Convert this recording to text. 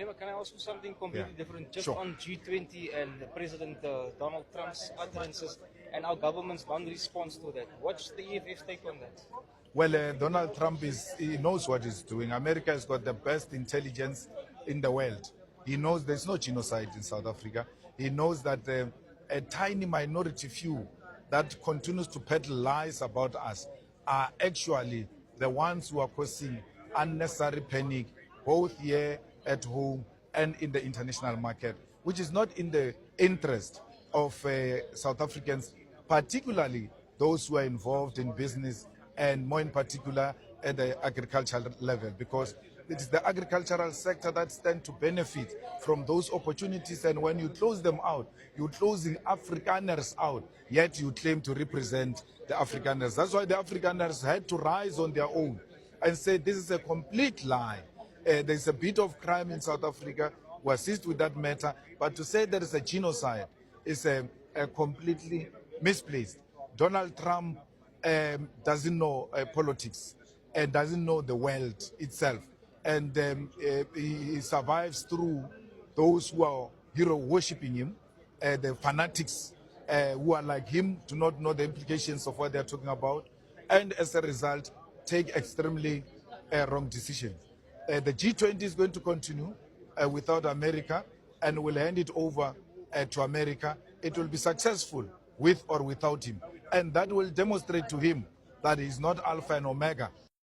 Can I ask you something completely different? Just Sure. on G20 and President Donald Trump's utterances and our government's non-response to that. What's the EFF take on that? Well, Donald Trump he knows what he's doing. America has got the best intelligence in the world. He knows there's no genocide in South Africa. He knows that a tiny minority few that continues to peddle lies about us are actually the ones who are causing unnecessary panic, both here at home and in the international market, which is not in the interest of South Africans, particularly those who are involved in business and more in particular at the agricultural level, because it is the agricultural sector that stands to benefit from those opportunities. And when you close them out, you're closing Afrikaners out, yet you claim to represent the Afrikaners. That's why the Afrikaners had to rise on their own and say this is a complete lie. There's a bit of crime in South Africa. We assist with that matter, but to say there is a genocide is a completely misplaced. Donald Trump doesn't know politics and doesn't know the world itself. And he survives through those who are hero worshipping him, the fanatics who are like him, do not know the implications of what they're talking about, and as a result, take extremely wrong decisions. The G20 is going to continue without America and will hand it over to America. It will be successful with or without him. And that will demonstrate to him that he's not Alpha and Omega.